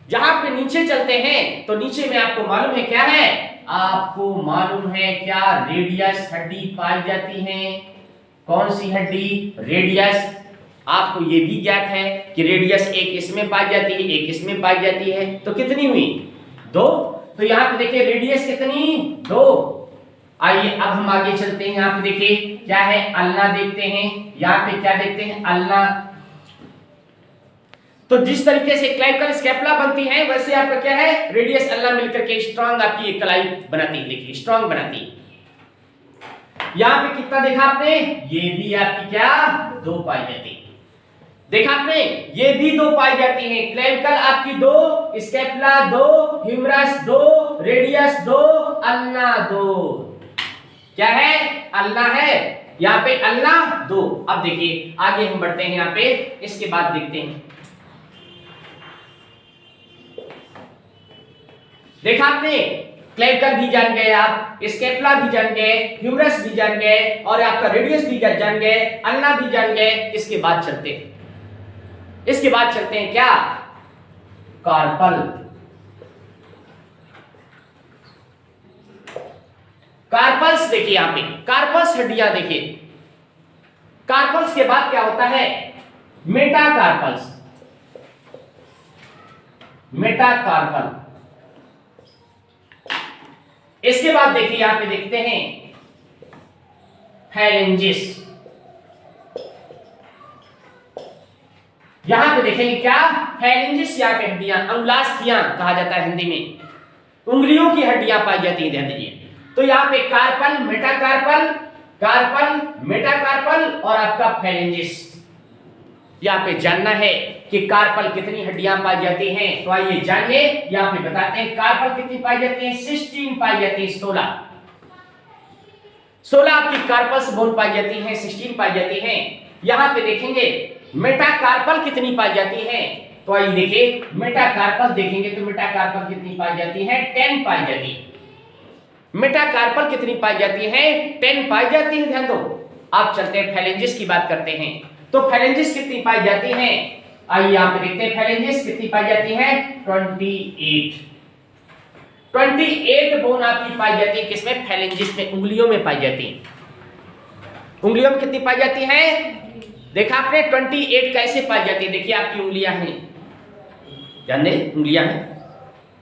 जहां पे नीचे चलते हैं तो नीचे में आपको मालूम है क्या है, आपको मालूम है क्या रेडियस हड्डी पाई जाती है। कौन सी हड्डी, रेडियस। आपको ये भी ज्ञात है कि रेडियस एक इसमें पाई जाती है, एक इसमें पाई जाती है, तो कितनी हुई 2। तो यहां पे देखिए रेडियस कितनी 2। आइए अब हम आगे चलते हैं। यहाँ पे देखिए क्या है अल्ना देखते हैं। यहाँ पे क्या देखते हैं अल्ना। तो जिस तरीके से क्लेविकल स्कैपुला बनती है वैसे आपका क्या है रेडियस अल्ना मिलकर के स्ट्रॉन्ग आपकी एक कलाई बनाती है। देखिए स्ट्रॉन्ग बनाती है। यहाँ पे कितना देखा आपने, ये भी आपकी क्या 2 पाई जाती है। देखा आपने, ये भी 2 पाई जाती है। क्लेविकल आपकी 2, स्कैपुला 2, ह्यूमरस 2, रेडियस 2, अल्ना 2। क्या है, अल्ना है, यहाँ पे अल्ना 2। अब देखिए आगे हम बढ़ते हैं, यहाँ पे इसके बाद देखते हैं। देखा आपने, क्लेविकल भी जान गए आप, स्कैपुला भी जान गए, ह्यूमरस भी जान गए और आपका रेडियस भी जान गए, अल्ना भी जान गए। इसके बाद चलते हैं क्या, कार्पल। कार्पल्स देखिए यहाँ पे, कार्पल्स हड्डियां देखिए। कार्पल्स के बाद क्या होता है, मेटाकार्पल्स। मेटाकार्पल। इसके बाद देखिए यहां पे देखते हैं फैलेंजिस। यहां पे देखेंगे क्या, फैलेंजिस, यहाँ पे हड्डियां, अंगुलास्थियां कहा जाता है हिंदी में, उंगलियों की हड्डियां पाई जाती है, ध्यान दीजिए। तो यहाँ पे कार्पल, मेटाकार्पल, कार्पल, मेटाकार्पल और आपका फैलेंजिस। यहाँ पे जानना है कि कार्पल कितनी हड्डियां पाई जाती हैं, तो आइए जानिए। यहाँ पे बताते हैं कार्पल कितनी पाई जाती हैं, 16 पाई जाती है, 16 आपकी कार्पल्स बोन पाई जाती हैं, 16 पाई जाती हैं। यहाँ पे देखेंगे मेटाकार्पल कितनी पाई जाती है, तो आइए देखिए मेटाकार्पल देखेंगे तो मेटाकार्पल कितनी पाई जाती है, 10 पाई जाती है। मेटाकार्पल कितनी पाई जाती है, 10 पाई जाती है, ध्यान दो। आप चलते हैं फैलेंजिस की बात करते हैं, तो फैलेंजिस कितनी पाई जाती है, आइए यहाँ पे देखते हैं फैलेंजिस कितनी पाई जाती है, 28 बोन आपकी पाई जाती है, किसमें, फैलेंजिस में, उंगलियों में पाई जाती है। उंगलियों में कितनी पाई जाती है, देखा आपने 28 कैसे पाई जाती है, देखिए आपकी उंगलियां हैं, ध्यान दें उंगलियां हैं,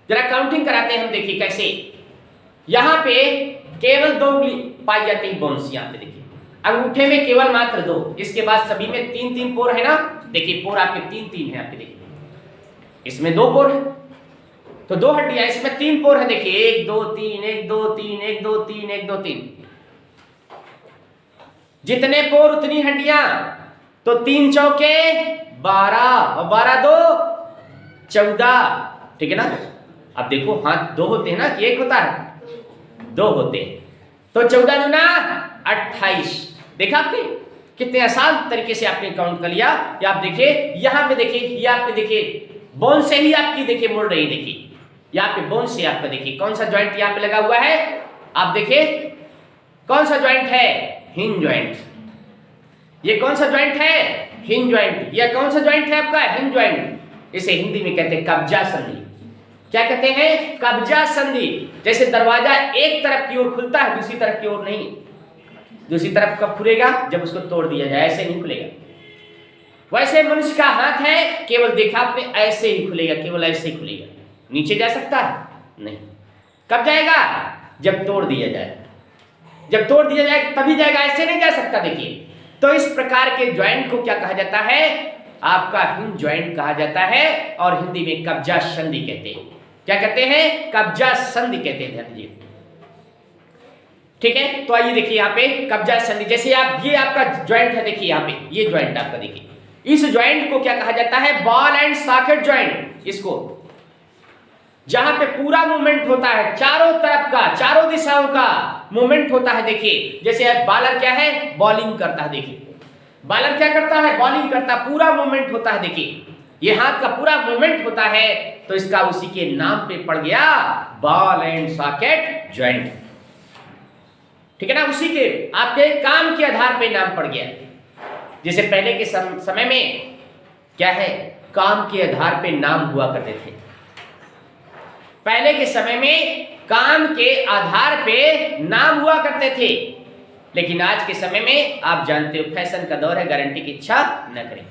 जरा काउंटिंग कराते हैं हम, देखिए कैसे। यहां पे केवल 2 उंगली पाई जाती है बोन्स, यहां पे देखिए अंगूठे में केवल मात्र 2, इसके बाद सभी में 3-3 पोर है ना, देखिए पोर आपके 3-3 है, आपके देखिए इसमें 2 पोर है, तो 2 हड्डियां, इसमें 3 पोर है, देखिए 1 2 3 1 2 3 1 2 3 1 2 3, जितने पोर उतनी हड्डियां, तो 3 चौके 12 और 12 2 14, ठीक है ना। अब देखो हाथ 2 होते हैं ना कि 1 होता है, 2 होते हैं, तो 14 दूना 28। देखा आपने कितने आसान तरीके से आपने काउंट कर लिया। ये आप देखिए यहाँ पे देखिए, ये आपके देखिए बोन से ही आपकी देखिए मुड़ रही, देखिए यहाँ पे बोन से आपका देखिए कौन सा जॉइंट यहाँ पे लगा हुआ है, आप देखिए कौन सा जॉइंट है, हिंज जॉइंट। ये कौन सा जॉइंट है, हिंज जॉइंट। यह कौन सा जॉइंट है आपका, हिंज जॉइंट। इसे हिंदी में कहते हैं कब्जा संधि। क्या कहते हैं, कब्जा संधि। जैसे दरवाजा एक तरफ की ओर खुलता है, दूसरी तरफ की ओर नहीं। दूसरी तरफ कब खुलेगा, जब उसको तोड़ दिया जाए, ऐसे नहीं खुलेगा। वैसे मनुष्य का हाथ है, केवल देखा आपने ऐसे ही खुलेगा, केवल ऐसे ही खुलेगा, नीचे जा सकता है नहीं। कब जाएगा, जब तोड़ दिया जाए, जब तोड़ दिया जाए तभी जाएगा, ऐसे नहीं जा सकता। देखिए तो इस प्रकार के ज्वाइंट को क्या कहा जाता है, आपका हिंज ज्वाइंट कहा जाता है, और हिंदी में कब्जा संधि कहते हैं। क्या कहते हैं, कब्जा संधि कहते हैं, ध्यान दीजिए, ठीक है। तो आइए देखिए यहाँ पे कब्जा संधि, जैसे आप ये आपका ज्वाइंट है, देखिए यहाँ पे ये ज्वाइंट आपका, देखिए इस ज्वाइंट को क्या कहा जाता है, बॉल एंड सॉकेट ज्वाइंट। इसको जहां पे पूरा मूवमेंट होता है, चारों तरफ का, चारों दिशाओं का मूवमेंट होता है। देखिए जैसे बॉलर क्या है, बॉलिंग करता है, देखिए बॉलर क्या करता है, बॉलिंग करता है, पूरा मूवमेंट होता है। देखिए ये हाथ का पूरा मूवमेंट होता है, तो इसका उसी के नाम पे पड़ गया बॉल एंड सॉकेट ज्वाइंट, ठीक है ना। उसी के आपके काम के आधार पे नाम पड़ गया। जैसे पहले के समय में क्या है, काम के आधार पे नाम हुआ करते थे। पहले के समय में काम के आधार पे नाम हुआ करते थे, लेकिन आज के समय में आप जानते हो फैशन का दौर है, गारंटी की इच्छा न करें।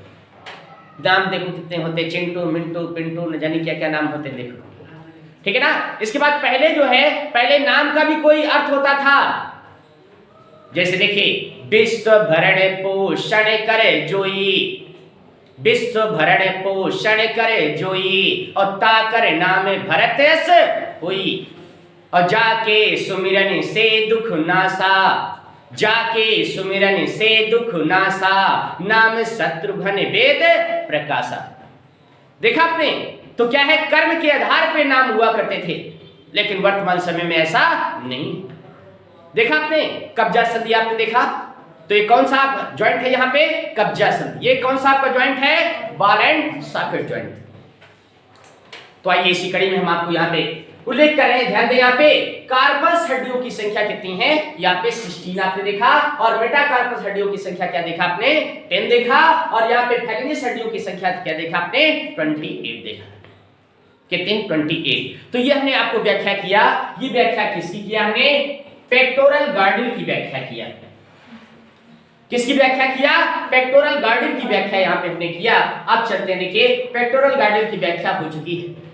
नाम देखो कितने होते, चिंटू मिंटू पिंटू न जाने क्या क्या नाम होते, देखो, ठीक है ना। इसके बाद पहले जो है, पहले नाम का भी कोई अर्थ होता था। जैसे देखिए विश्व भरण पोषण करे जोई, विश्व भरण पोषण करे जोई, और ताकर नाम भरत यस हुई, और जाके सुमिरन से दुख नासा, जाके सुमिरन से दुख नासा, नाम शत्रुघ्न वेद प्रकाशा। देखा आपने, तो क्या है, कर्म के आधार पे नाम हुआ करते थे, लेकिन वर्तमान समय में ऐसा नहीं। देखा आपने, कब्जा संधि आपने देखा, तो ये कौन सा ज्वाइंट है यहाँ पे, कब्जा संधि। ये कौन सा आपका ज्वाइंट है, बॉल एंड सॉकेट ज्वाइंट। तो आइए इसी कड़ी में हम आपको यहाँ पे उल्लेख कर रहे हैं, ध्यान दें यहाँ पे कार्पस हड्डियों की संख्या कितनी है, यहाँ पे 16 आपने देखा, और मेटाकार्पस हड्डियों की संख्या क्या देखा आपने, 10 देखा, और यहाँ पे फैलेंजिस हड्डियों की संख्या क्या देखा आपने, 28 देखा। कितने, 28। तो ये हमने आपको व्याख्या किया, ये व्याख्या किसकी किया हमने, पेक्टोरल गार्डिल की व्याख्या किया। किसकी व्याख्या किया, पेक्टोरल गार्डिल की व्याख्या यहाँ पे हमने किया। अब चलते हैं, देखिए पेक्टोरल गार्डिल की व्याख्या हो चुकी है।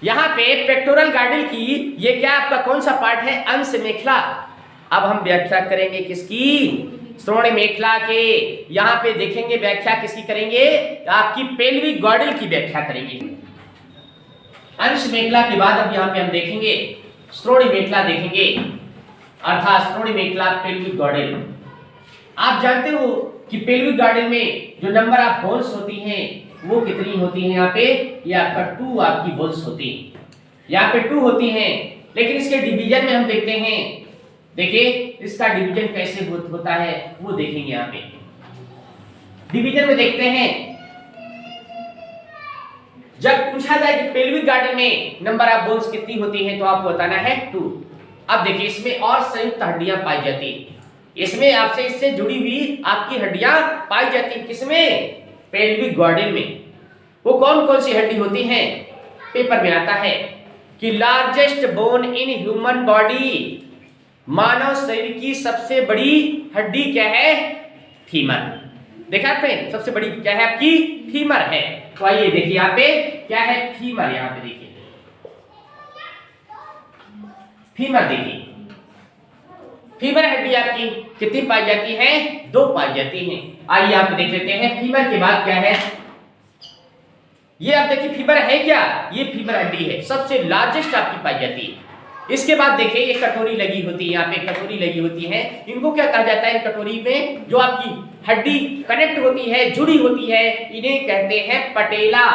यहाँ पे पेक्टोरल गार्डिल की ये क्या आपका कौन सा पार्ट है, अंश मेखला। अब हम व्याख्या करेंगे किसकी, श्रोणि मेखला के। यहाँ पे देखेंगे व्याख्या किसकी करेंगे, आपकी पेल्विक गार्डिल की व्याख्या करेंगे। अंश मेखला के बाद अब यहाँ पे हम देखेंगे श्रोणि मेखला देखेंगे, अर्थात श्रोणि मेखला पेल्विक गार्डिल। आप जानते हो कि पेल्विक गार्डिल में जो नंबर ऑफ होल्स होती हैं वो कितनी होती है, यहाँ पे ये आपका 2 आपकी होल्स होती है, यहाँ पे 2 होती हैं। लेकिन इसके डिवीजन में हम देखते हैं, देखिए इसका डिवीजन कैसे होता है वो देखेंगे। यहाँ पे डिवीजन में देखते हैं, जब पूछा जाए कि पेल्विक गार्डिल में नंबर ऑफ बोन्स कितनी होती है तो आपको बताना है 2। अब देखिए इसमें और संयुक्त हड्डियां पाई जाती है, इसमें आपसे इससे जुड़ी हुई आपकी हड्डियां पाई जाती है। किसमें, पेल्विक गार्डिल में। वो कौन कौन सी हड्डी होती हैं, पेपर में आता है कि largest bone in human body, मानव शरीर की सबसे बड़ी हड्डी क्या है, फीमर। देखा आपने, सबसे बड़ी क्या है आपकी, फीमर है। तो आइए देखिए यहाँ पे क्या है, फीमर। यहाँ पे देखिए फीमर, देखिए फीमर हड्डी आपकी कितनी पाई जाती है, 2 पाई जाती हैं। आइए आप देख लेते हैं फीमर के बाद क्या है। ये आप देखिए फीमर है क्या, ये फीमर हड्डी है, सबसे लार्जेस्ट आपकी पाई जाती है। इसके बाद देखिए ये कटोरी लगी होती है, यहाँ पे कटोरी लगी होती है। इनको क्या कहा जाता है, इन कटोरी में जो आपकी हड्डी कनेक्ट होती है, जुड़ी होती है, इन्हें कहते हैं पटेला।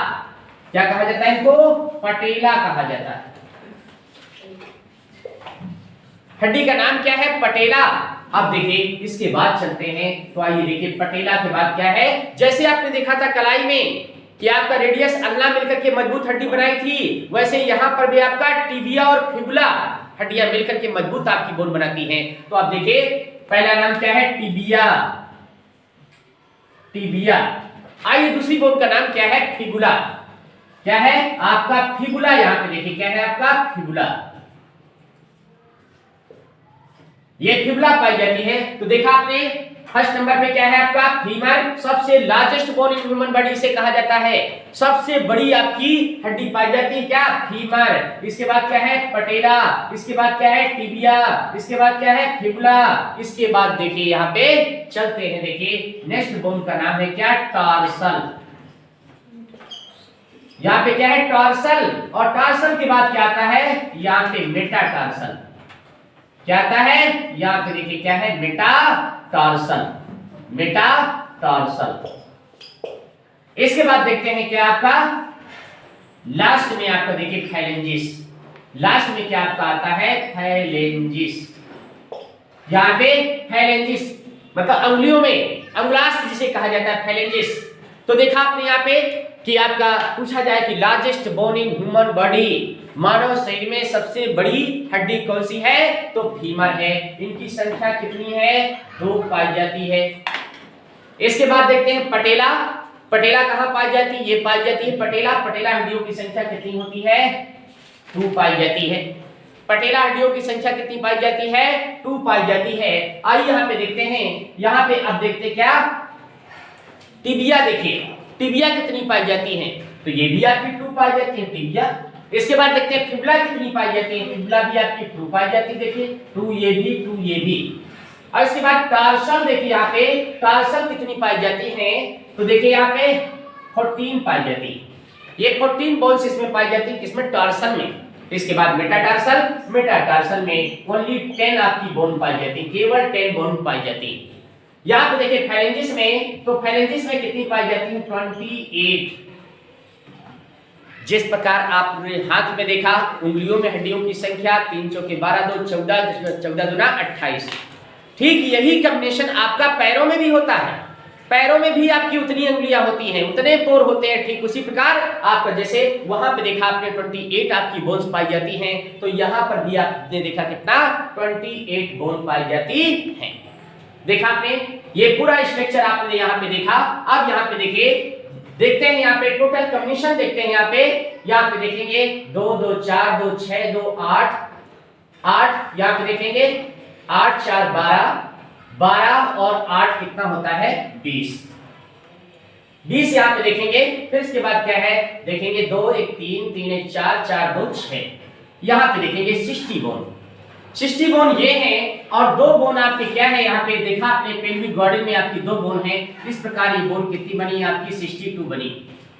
क्या कहा जाता है इनको, पटेला कहा जाता है। हड्डी का नाम क्या है, पटेला। अब देखिए इसके बाद चलते हैं, तो आइए देखिए पटेला के बाद क्या है। जैसे आपने देखा था कलाई में कि आपका रेडियस अल्ना मिलकर के मजबूत हड्डी बनाई थी, वैसे यहाँ पर भी आपका टिबिया और फिबुला हड्डियां मिलकर के मजबूत आपकी बोन बनाती हैं। तो आप देखिए पहला नाम क्या है, टिबिया, टिबिया। आइए दूसरी बोन का नाम क्या है, फिबुला। क्या है आपका, फिबुला। यहाँ पे देखिए क्या है आपका, फिबुला। ये फिबुला पाई जाती है। तो देखा आपने फर्स्ट नंबर पे क्या है आपका, फीमर, सबसे largest bone in human body से कहा जाता है, सबसे बड़ी आपकी हड्डी पाई जाती है क्या, फीमर। इसके बाद क्या है, पटेला। इसके बाद क्या है, टिबिया। इसके बाद क्या है, फिबुला। इसके बाद देखिए यहाँ पे चलते हैं, देखिए नेक्स्ट बोन का नाम है क्या, टार्सल। यहाँ पे क्या है, टार्सल। और टार्सल के बाद क्या आता है, यहाँ पे मेटाटार्सल। क्या आता है, यहाँ पे देखिए क्या है, मेटाटार्सल, मेटाटार्सल। इसके बाद देखते हैं क्या आपका, लास्ट में आपका देखिए फैलेंजिस। लास्ट में क्या आपका आता है, फैलेंजिस। यहाँ पे फैलेंजिस मतलब अंगुलियों में अंगुलास्त्र जिसे कहा जाता है, फैलेंजिस। तो देखा आपने यहाँ पे कि आपका पूछा जाए कि largest bone in human body, मानव शरीर में सबसे बड़ी हड्डी कौन सी है, तो फीमर है। इनकी संख्या कितनी है, 2 पाई जाती है। इसके बाद देखते हैं पटेला। पटेला कहाँ पाई जाती है, ये पाई जाती है पटेला। पटेला हड्डियों की संख्या कितनी होती है, 2 पाई जाती है। पटेला हड्डियों की संख्या कितनी पाई जाती है, 2 पाई जाती है। आइए यहाँ पे देखते हैं, यहाँ पे अब देखते क्या, टिबिया। देखिए टिबिया कितनी पाई जाती है, तो ये भी आपकी 2 पाई जाती है, टिबिया। इसके बाद देखते हैं फिबुला कितनी पाई जाती है, फिबुला भी आपकी 2 पाई जाती है। देखिए 2 ये भी, 2 ये भी। और इसके बाद टार्सल, देखिए यहाँ पे टार्सल कितनी पाई जाती है, तो देखिए यहाँ पे 14 पाई जाती है। ये 14 बोन्स इसमें पाई जाती है, किसमें, टार्सल में। इसके बाद मेटाटार्सल में ओनली 10 आपकी बोन पाई जाती है, केवल 10 बोन पाई जाती है। यहाँ पे देखिए फाइलेंजिस में, तो फाइलेंजिस में कितनी पाई जाती है? 28। जिस प्रकार आपने हाथ में देखा, उंगलियों में हड्डियों की संख्या 3 चौके 12, 2 14, 14 दूना 28। ठीक यही कॉम्बिनेशन आपका पैरों में भी होता है। पैरों में भी आपकी उतनी अंगुलियां होती हैं, उतने पोर होते हैं। ठीक उसी प्रकार आपका जैसे वहां पे देखा आपने 28 आपकी बोन्स पाई जाती हैं, तो यहां पर भी आपने देखा कितना 28 बोन पाई जाती हैं। देखा आपने ये पूरा स्ट्रक्चर आपने यहाँ पे देखा। अब यहाँ पे देखिए, देखते हैं यहाँ पे टोटल कॉम्बिनेशन देखते हैं। यहाँ पे देखेंगे 2 2 4 2 6 2 8 8। यहाँ पे देखेंगे 8 4 12 12 और 8 कितना होता है? 20। 20 यहाँ पे देखेंगे। फिर इसके बाद क्या है? देखेंगे 2 1 3 3 1 4 4 2 6। यहाँ पे देखेंगे 60 बोन। 60 बोन ये हैं, और 2 बोन आपके क्या है? यहाँ पे देखा आपने पेल्विक गॉर्डन में आपकी 2 बोन है। इस प्रकार ये बोन कितनी बनी? आपकी 62 बनी।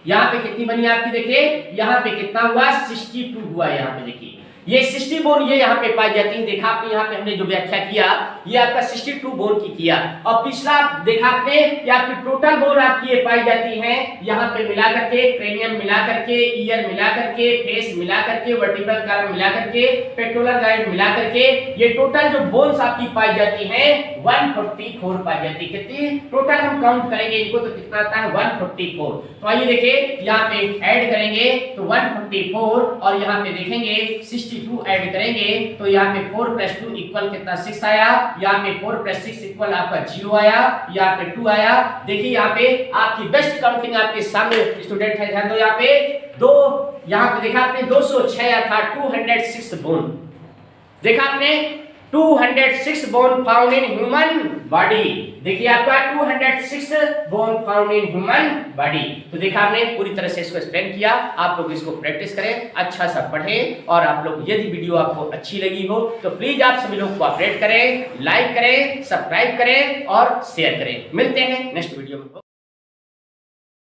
यहाँ पे कितनी बनी आपकी? देखिए यहाँ पे कितना हुआ? 62 हुआ। यहाँ पे देखिए ये 60 बोन ये यहाँ पे पाई जाती है। देखा आपने यहाँ पे हमने जो व्याख्या किया ये आपका 62 बोन की किया। और पिछला देखा आपने कि आपकी टोटल बोन आपकी ये पाई जाती है यहाँ पे मिला करके, क्रेनियम मिला करके, ईयर मिला करके, फेस मिला करके, वर्टिब्रल कॉलम मिला करके, पेट्रोलर गाइड मिला करके, ये टोटल जो बोन्स आपकी पाई जाती है 144 पाई जाती है। कितनी टोटल हम काउंट करेंगे इनको तो कितना आता है? 144। तो आइए देखिए यहाँ पे ऐड करेंगे तो 144, और यहाँ पे देखेंगे 62 ऐड करेंगे तो यहाँ पे 4 + 2 इक्वल कितना? 6 आया। यहाँ पे 4 + 6 इक्वल आपका 0 आया। यहाँ पे 2 आया। देखिए यहाँ पे आपकी बेस्ट काउंटिंग आपके सामने स्टूडेंट है, ध्यान दो। यहाँ पे 2, यहाँ पे देखा आपने 206 था, 206 बोन। देखा आपने 206 bone found in human body. देखिए आपका 206 bone found in human body. तो देखा आपने पूरी तरह से इसको एक्सप्लेन किया। आप लोग इसको प्रैक्टिस करें, अच्छा सा पढ़ें, और आप लोग यदि वीडियो आपको अच्छी लगी हो तो प्लीज आप सभी लोग कोऑपरेट करें, लाइक करें, सब्सक्राइब करें और शेयर करें। मिलते हैं नेक्स्ट वीडियो में।